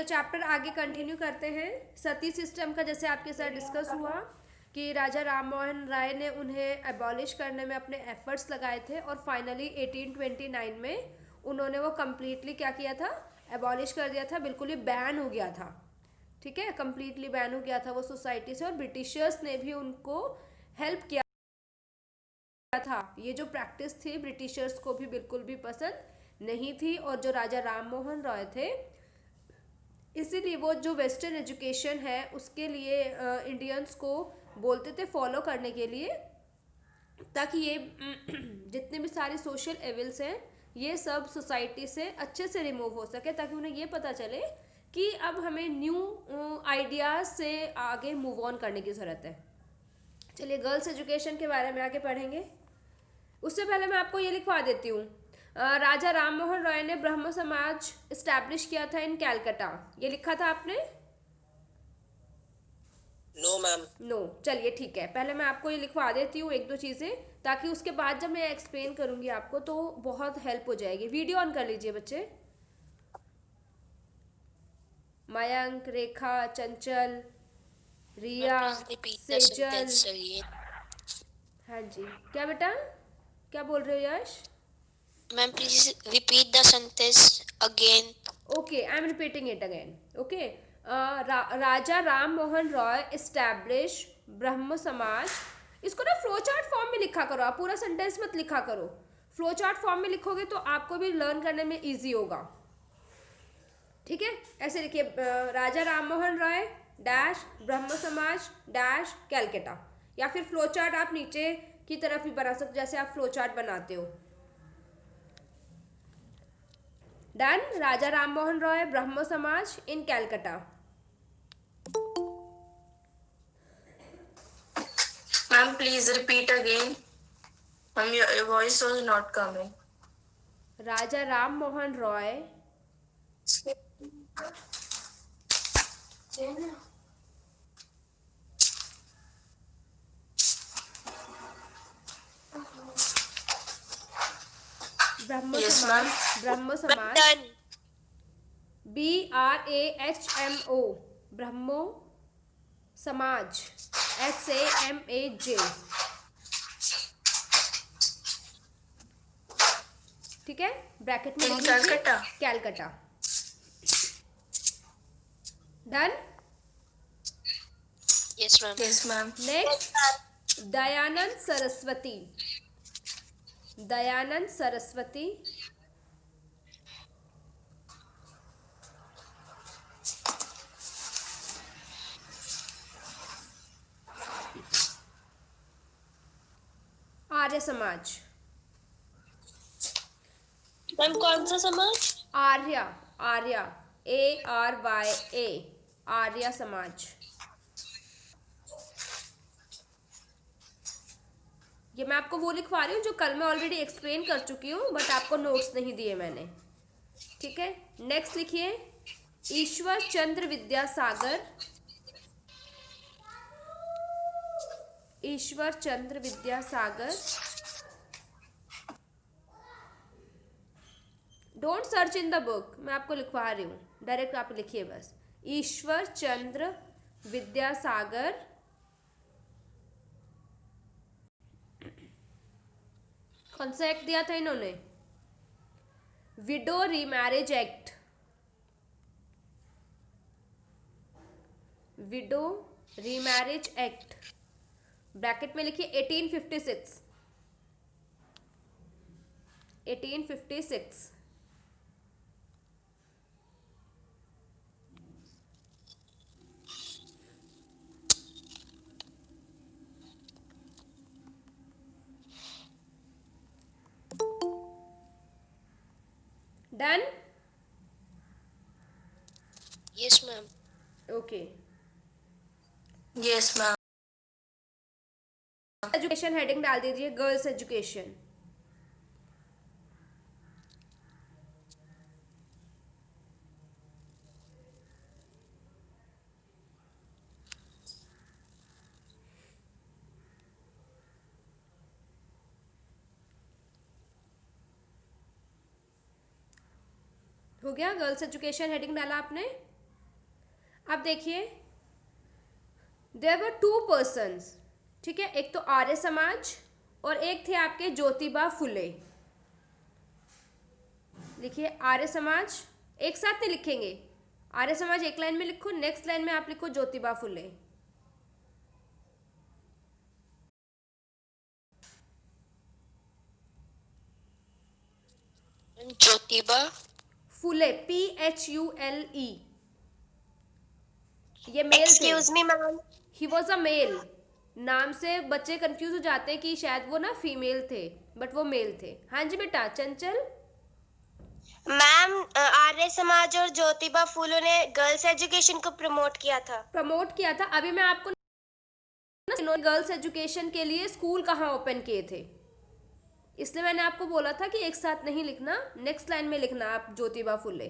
तो चैप्टर आगे कंटिन्यू करते हैं। सती सिस्टम का जैसे आपके साथ डिस्कस हुआ कि राजा राम मोहन राय ने उन्हें एबॉलिश करने में अपने एफर्ट्स लगाए थे और फाइनली 1829 में उन्होंने वो कम्प्लीटली क्या किया था, एबॉलिश कर दिया था, बिल्कुल ही बैन हो गया था। ठीक है, कम्प्लीटली बैन हो गया था वो सोसाइटी से, और ब्रिटिशर्स ने भी उनको हेल्प किया था। ये जो प्रैक्टिस थी ब्रिटिशर्स को भी बिल्कुल भी पसंद नहीं थी, और जो राजा राम मोहन रॉय थे इसीलिए वो जो वेस्टर्न एजुकेशन है उसके लिए इंडियंस को बोलते थे फॉलो करने के लिए, ताकि ये जितने भी सारे सोशल एविल्स हैं ये सब सोसाइटी से अच्छे से रिमूव हो सके, ताकि उन्हें ये पता चले कि अब हमें न्यू आइडियाज से आगे मूव ऑन करने की ज़रूरत है। चलिए गर्ल्स एजुकेशन के बारे में आगे पढ़ेंगे। उससे पहले मैं आपको ये लिखवा देती हूँ, राजा राम मोहन रॉय ने ब्रह्म समाज इस्टेब्लिश किया था इन कैलकाटा। ये लिखा था आपने? No ma'am. नो, चलिए ठीक है, पहले मैं आपको ये लिखवा देती हूँ एक दो चीज़ें, ताकि उसके बाद जब मैं एक्सप्लेन करूँगी आपको तो बहुत हेल्प हो जाएगी। वीडियो ऑन कर लीजिए बच्चे। Mayank, Rekha, Chanchal, ma'am Riya, please repeat the Sejal. Sentence again. हाँ जी, क्या बेटा, क्या बोल रहे हो Yash? Ma'am please repeat the sentence again. Okay, I am repeating it again. Okay, Raja Ram Mohan Roy establish Brahmo Samaj. इसको ना फ्लो चार्ट फॉर्म में लिखा करो, आप पूरा सेंटेंस मत लिखा करो। फ्लो चार्ट फॉर्म में लिखोगे तो आपको भी लर्न करने में इजी होगा। ठीक है, ऐसे लिखिए, राजा राम मोहन रॉय डैश ब्रह्म समाज डैश कैलकाटा, या फिर फ्लो चार्ट आप नीचे की तरफ भी बना सकते जैसे आप फ्लो चार्ट बनाते हो। Done. Raja Ram Mohan Roy Brahmo Samaj in Calcutta. Ma'am please repeat again. Ma'am your voice was not coming. Raja Ram Mohan Roy Brahmo yes ma'am. समाज, ब्रह्म मैम समाज, डन। BRAHMO, ब्रह्मो समाज, SAMAJ। ठीक है, ब्रैकेट में इन लिख लीजिए Calcutta. Calcutta. Done. Yes ma'am. Yes ma'am. Next, Dayanand Saraswati. Dayanand Saraswati, Arya Samaj. Ma'am कौन सा समाज? आर्या, आर्या, ARYA, आर्या समाज। ये मैं आपको वो लिखवा रही हूँ जो कल मैं ऑलरेडी एक्सप्लेन कर चुकी हूँ, बट आपको नोट्स नहीं दिए मैंने। ठीक है, नेक्स्ट लिखिए, Ishwar Chandra Vidyasagar. Ishwar Chandra Vidyasagar. Don't search in the book, मैं आपको लिखवा रही हूँ, डायरेक्ट आप लिखिए बस, ईश्वर चंद्र विद्यासागर। कौन सा एक्ट दिया था इन्होंने? Window remarriage act. Window remarriage act, bracket में लिखिए 1856। 1856। Done. Yes ma'am. Okay, yes ma'am. Education heading डाल दीजिए, गर्ल्स एजुकेशन। हो गया, गर्ल्स एजुकेशन हेडिंग डाला आपने? अब देखिए, देयर वर 2 पर्सन्स, ठीक है, एक तो आर्य समाज और एक थे आपके ज्योतिबा फुले। लिखिए आर्य समाज, एक साथ नहीं लिखेंगे, आर्य समाज एक लाइन में लिखो, नेक्स्ट लाइन में आप लिखो ज्योतिबा फुले। ज्योतिबा फुले, PHULE, ये मेल थे। Excuse me ma'am, he was a male. नाम से बच्चे कंफ्यूज हो जाते हैं कि शायद वो ना फीमेल थे, बट वो मेल थे। हाँ जी बेटा चंचल। मैम आर्य समाज और ज्योतिबा फूले ने गर्ल्स एजुकेशन को प्रमोट किया था। प्रमोट किया था। अभी मैं आपको गर्ल्स एजुकेशन के लिए स्कूल कहाँ ओपन किए थे, इसलिए मैंने आपको बोला था कि एक साथ नहीं लिखना, नेक्स्ट लाइन में लिखना आप ज्योतिबा फुले,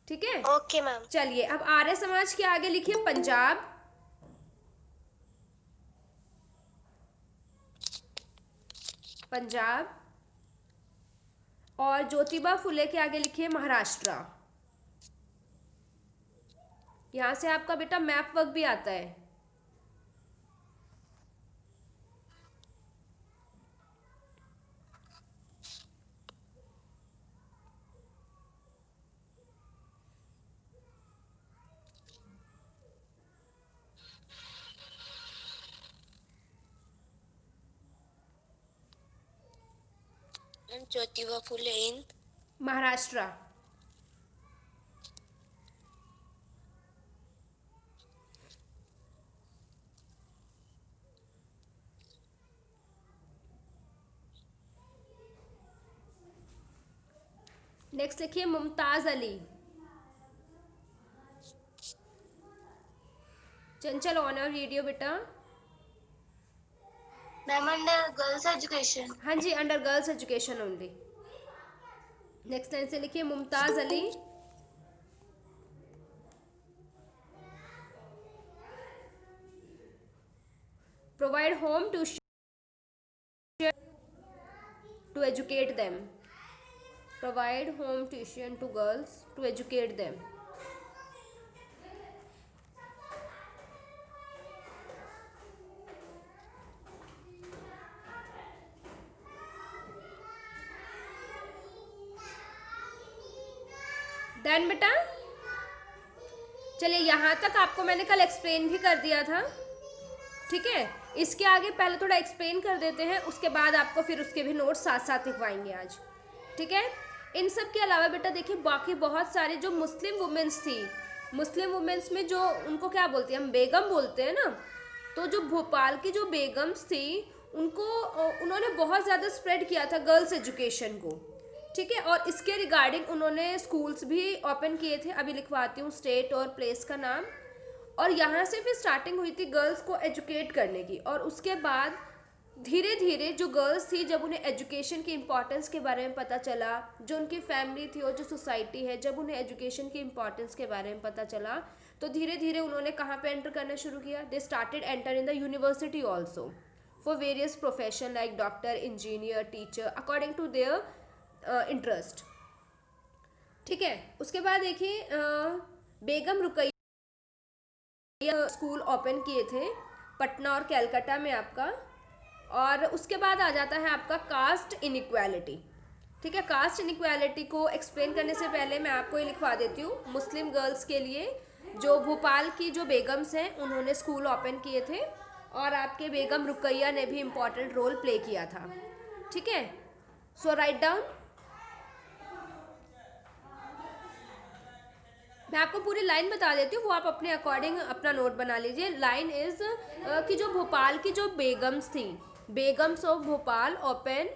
ठीक है। Okay ma'am. चलिए अब आर्य समाज के आगे लिखिए पंजाब, पंजाब, और ज्योतिबा फुले के आगे लिखिए महाराष्ट्र। यहां से आपका बेटा मैप वर्क भी आता है। ज्योतिबा फुले इन महाराष्ट्र, नेक्स्ट लिखिए Mumtaz Ali. Chanchal on your video बेटा। Ma'am under girls education. हाँ जी, under girls education only. Next line से लिखिए Mumtaz Ali. Provide home tuition to educate them, provide home tuition to girls to educate them. Done बेटा। चलिए यहाँ तक आपको मैंने कल एक्सप्लेन भी कर दिया था, ठीक है। इसके आगे पहले थोड़ा एक्सप्लेन कर देते हैं, उसके बाद आपको फिर उसके भी नोट्स साथ साथ लिखवाएंगे आज, ठीक है। इन सब के अलावा बेटा देखिए बाकी बहुत सारे जो मुस्लिम वुमेन्स थी, मुस्लिम वुमेन्स में जो उनको क्या बोलते हैं हम, बेगम बोलते हैं ना, तो जो भोपाल की जो बेगम्स थी उनको उन्होंने बहुत ज़्यादा स्प्रेड किया था गर्ल्स एजुकेशन को, ठीक है। और इसके रिगार्डिंग उन्होंने स्कूल्स भी ओपन किए थे। अभी लिखवाती हूँ स्टेट और प्लेस का नाम। और यहाँ से फिर स्टार्टिंग हुई थी गर्ल्स को एजुकेट करने की, और उसके बाद धीरे धीरे जो गर्ल्स थी जब उन्हें एजुकेशन की इम्पोर्टेंस के बारे में पता चला, जो उनकी फैमिली थी और जो सोसाइटी है, जब उन्हें एजुकेशन की इम्पोर्टेंस के बारे में पता चला, तो धीरे धीरे उन्होंने कहाँ पे एंटर करना शुरू किया, they started enter in the university also for various profession like doctor, engineer, teacher, according to their interest, ठीक है। उसके बाद देखिए बेगम रुकैया स्कूल ओपन किए थे पटना और कैलकाटा में आपका। और उसके बाद आ जाता है आपका कास्ट इनइक्वालिटी, ठीक है। कास्ट इनइक्वालिटी को एक्सप्लेन करने से पहले मैं आपको ये लिखवा देती हूँ, मुस्लिम गर्ल्स के लिए जो भोपाल की जो बेगम्स हैं उन्होंने स्कूल ओपन किए थे, और आपके बेगम रुकैया ने भी इम्पॉर्टेंट रोल प्ले किया था, ठीक है। सो राइट डाउन। मैं आपको पूरी लाइन बता देती हूँ, वो आप अपने अकॉर्डिंग अपना नोट बना लीजिए। लाइन इज कि जो भोपाल की जो बेगम्स थी, Begums of Bhopal open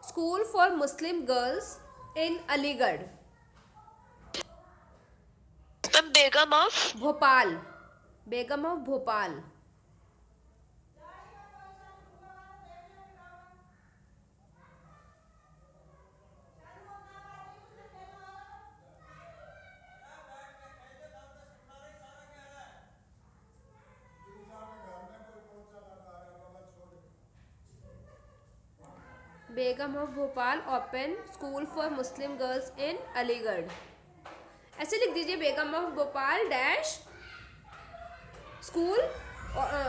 school for Muslim girls in Aligarh. Begum of Bhopal, Begum of Bhopal, Begum of Bhopal open school for Muslim girls in Aligarh. ऐसे लिख दीजिए Begum of Bhopal dash school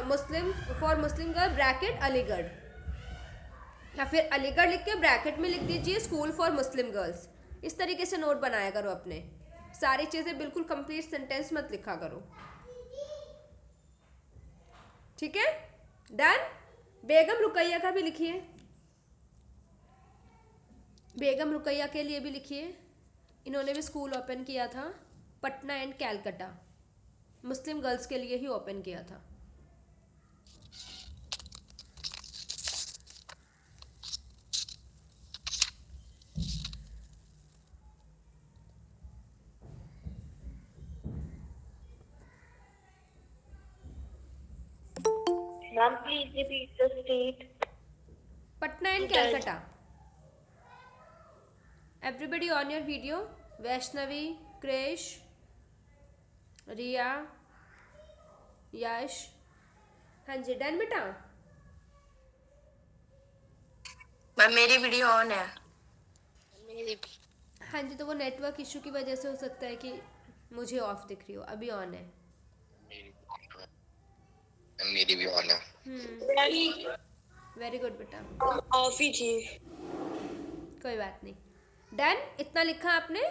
Muslim for Muslim girl bracket Aligarh, या फिर अलीगढ़ लिख के ब्रैकेट में लिख दीजिए स्कूल फॉर मुस्लिम गर्ल्स। इस तरीके से नोट बनाया करो अपने, सारी चीज़ें बिल्कुल कंप्लीट सेंटेंस मत लिखा करो, ठीक है। डन। बेगम रुकैया का भी लिखिए, बेगम रुकैया के लिए भी लिखिए। इन्होंने भी स्कूल ओपन किया था Patna and Calcutta, Muslim girls के लिए ही ओपन किया था। Ma'am, please repeat the state. Patna and Calcutta. Everybody on your video. Vaishnavi, Krish, Riya, Yash. हाँ जी, डन बेटा। मैम मेरी वीडियो ऑन है। हाँ जी, तो वो नेटवर्क इशू की वजह से हो सकता है कि मुझे ऑफ दिख रही हो, अभी ऑन है। मेरी भी ऑन है। वेरी गुड बेटा, ऑफ ही थी। कोई बात नहीं। डन, इतना लिखा आपने,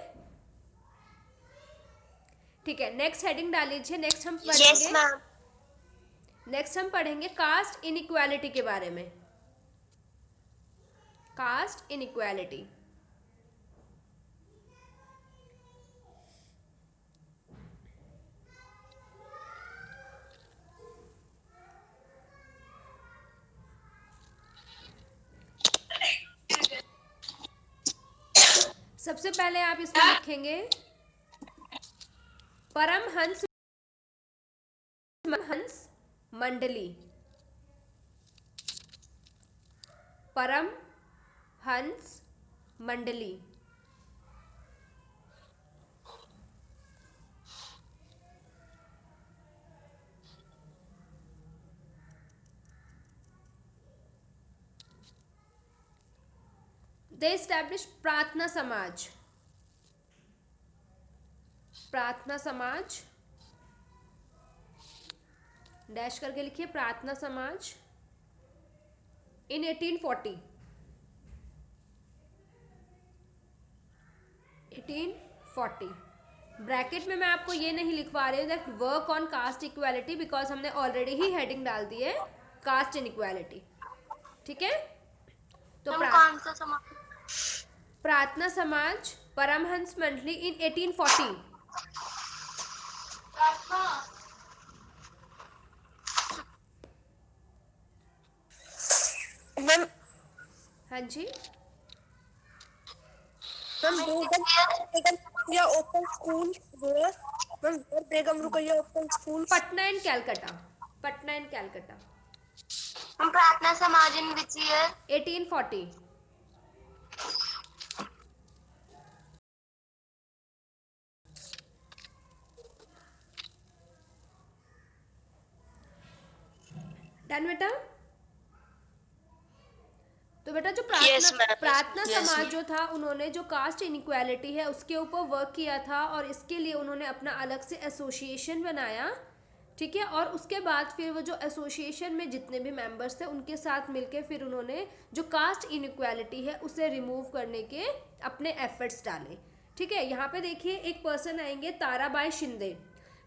ठीक है। नेक्स्ट हेडिंग डाल लीजिए। नेक्स्ट हम Yes, पढ़ेंगे, ma'am. नेक्स्ट हम पढ़ेंगे कास्ट इनइक्वालिटी के बारे में। कास्ट इनइक्वालिटी, सबसे पहले आप इसमें लिखेंगे परमहंस मंडली, परमहंस मंडली। They established प्रार्थना समाज, प्रार्थना समाज, डैश करके लिखिए प्रार्थना समाज इन 1840। 1840 ब्रैकेट में मैं आपको ये नहीं लिखवा रही हूँ that work on caste equality, because हमने ऑलरेडी ही हेडिंग डाल दी है कास्ट इनइक्वालिटी, ठीक है। तो कौन सा समाज? प्रार्थना समाज परमहंस मंडली इन 1840। मैम, हाँ जी, Begum open school, Begum Rukaiya open school, Patna and Calcutta, Patna and Calcutta. हम प्रार्थना समाज इन विच ईयर? 1840। डन बेटा। तो बेटा जो Yes, ma'am. प्रार्थना Yes, समाज ma'am. जो था, उन्होंने जो कास्ट इनइक्वालिटी है उसके ऊपर वर्क किया था, और इसके लिए उन्होंने अपना अलग से एसोसिएशन बनाया, ठीक है। और उसके बाद फिर वो जो एसोसिएशन में जितने भी मेंबर्स थे उनके साथ मिलके फिर उन्होंने जो कास्ट इनइक्वालिटी है उसे रिमूव करने के अपने एफर्ट्स डाले, ठीक है। यहाँ पे देखिए एक पर्सन आएंगे ताराबाई शिंदे।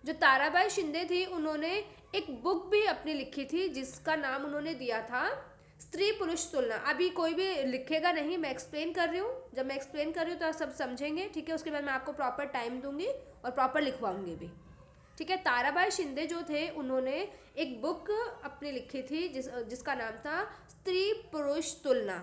जो ताराबाई शिंदे थी, उन्होंने एक बुक भी अपनी लिखी थी जिसका नाम उन्होंने दिया था स्त्री पुरुष तुलना। अभी कोई भी लिखेगा नहीं, मैं एक्सप्लेन कर रही हूँ। जब मैं एक्सप्लेन कर रही हूँ तो आप सब समझेंगे, ठीक है। उसके बाद मैं आपको प्रॉपर टाइम दूंगी और प्रॉपर लिखवाऊंगी भी, ठीक है। ताराबाई शिंदे जो थे, उन्होंने एक बुक अपनी लिखी थी जिसका नाम था स्त्री पुरुष तुलना,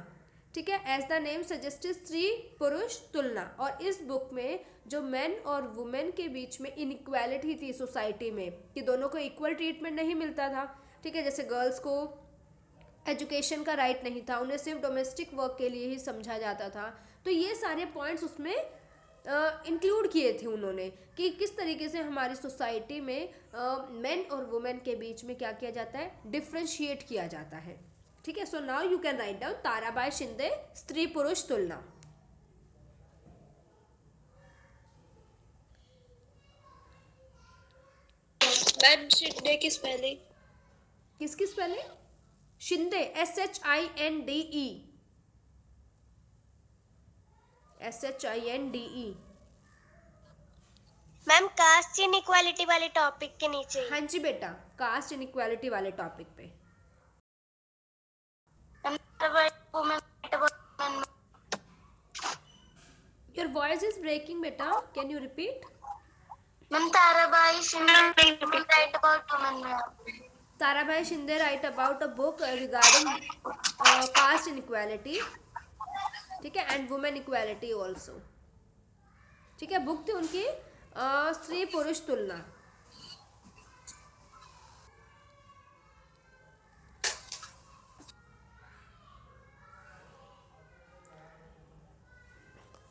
ठीक है। एज द नेम सजेस्टेड, स्त्री पुरुष तुलना। और इस बुक में जो मेन और वुमेन के बीच में इनइक्वालिटी थी सोसाइटी में, कि दोनों को इक्वल ट्रीटमेंट नहीं मिलता था, ठीक है। जैसे गर्ल्स को एजुकेशन का राइट नहीं था, उन्हें सिर्फ डोमेस्टिक वर्क के लिए ही समझा जाता था। तो ये सारे पॉइंट्स उसमें इंक्लूड किए थे उन्होंने, कि किस तरीके से हमारी सोसाइटी में मेन और वुमेन के बीच में क्या किया जाता है, डिफ्रेंशिएट किया जाता है, ठीक है। So now you can write down Tarabai Shinde Stri Purush Tulana. Ma'am Shinde की स्पेलिंग? किसकी spelling? Shinde, SHINDE, SHINDE। Ma'am caste inequality वाले टॉपिक के नीचे। हाँ जी बेटा, कास्ट इनइक्वालिटी वाले टॉपिक पे। योर वॉइस इज ब्रेकिंग बेटा, can you repeat? Ma'am Tarabai Shinde write about women. Tarabai Shinde write about a book regarding caste inequality, ठीक है, एंड वुमेन इक्वालिटी ऑल्सो। ठीक है, बुक थी उनकी स्त्री पुरुष तुलना।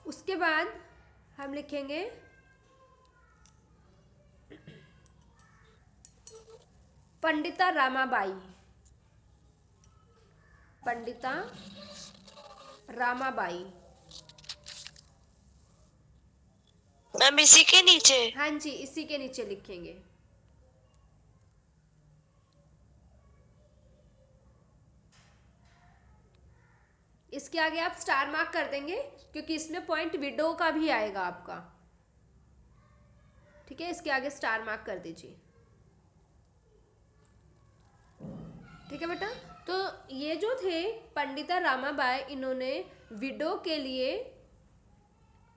उसके बाद हम लिखेंगे पंडिता रामाबाई। पंडिता रामाबाई। मैम इसी के नीचे? हाँ जी, इसी के नीचे लिखेंगे। इसके आगे आप स्टार मार्क कर देंगे क्योंकि इसमें पॉइंट विडो का भी आएगा आपका। ठीक है, इसके आगे स्टार मार्क कर दीजिए। ठीक है बेटा, तो ये जो थे पंडिता रामाबाई, इन्होंने विडो के लिए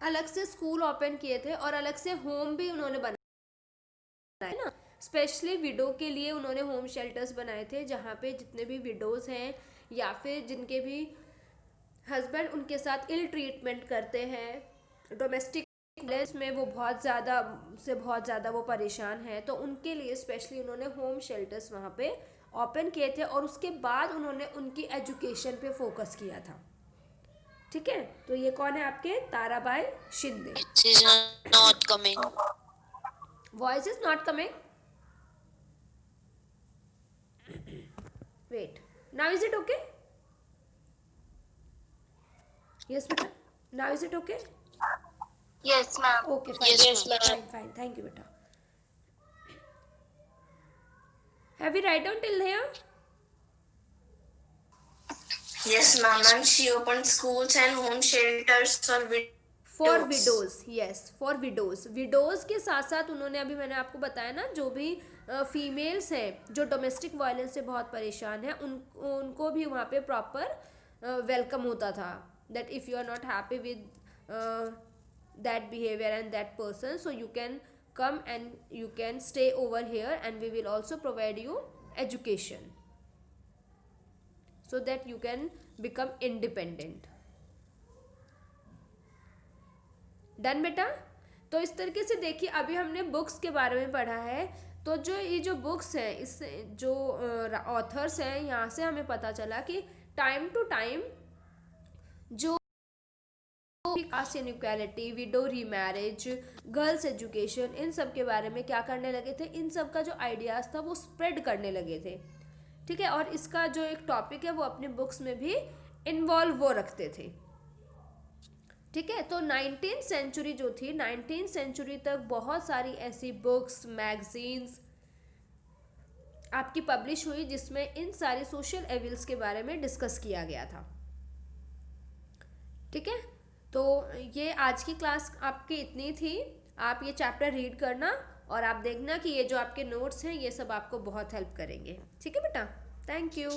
अलग से स्कूल ओपन किए थे और अलग से होम भी उन्होंने बनाया ना। स्पेशली विडो के लिए उन्होंने होम शेल्टर्स बनाए थे जहाँ पे जितने भी विडोज़ हैं या फिर जिनके भी हस्बैंड उनके साथ इल ट्रीटमेंट करते हैं, डोमेस्टिक वायलेंस में वो बहुत ज़्यादा वो परेशान हैं, तो उनके लिए स्पेशली उन्होंने होम शेल्टर्स वहाँ पे ओपन किए थे और उसके बाद उन्होंने उनकी एजुकेशन पे फोकस किया था। ठीक है, तो ये कौन है आपके? Tarabai Shinde. Not coming. Voice is not coming. Wait, now is it okay? Yes बेटा, now is it okay? Yes ma'am. Okay fine, fine, thank you बेटा। Have you write down till here? Yes, ma'am. And she opened schools and home shelters for widows. For widows, yes, for widows. Widows के साथ साथ उन्होंने, अभी मैंने आपको बताया ना, जो भी फीमेल्स हैं जो डोमेस्टिक वायलेंस से बहुत परेशान हैं, उनको भी वहाँ पे प्रॉपर वेलकम होता था। That if you are not happy with that behaviour and that person, so you can come and you can stay over here and we will also provide you education so that you can become independent. Done बेटा? तो इस तरीके से देखिए, अभी हमने books के बारे में पढ़ा है, तो जो ये जो बुक्स हैं, इससे जो ऑथर्स हैं, यहाँ से हमें पता चला कि टाइम टू टाइम जो caste inequality, widow remarriage, girls education, इन सब के बारे में क्या करने लगे थे, इन सब का जो आइडियाज़ था वो स्प्रेड करने लगे थे। ठीक है, और इसका जो एक टॉपिक है वो अपनी बुक्स में भी इन्वॉल्व वो रखते थे। ठीक है, तो 19th सेंचुरी जो थी, 19th सेंचुरी तक बहुत सारी ऐसी बुक्स, मैगजीन्स आपकी पब्लिश हुई जिसमें इन सारे सोशल एविल्स के बारे में डिस्कस किया गया था। ठीक है, तो ये आज की क्लास आपकी इतनी थी। आप ये चैप्टर रीड करना और आप देखना कि ये जो आपके नोट्स हैं ये सब आपको बहुत हेल्प करेंगे। ठीक है बेटा, थैंक यू।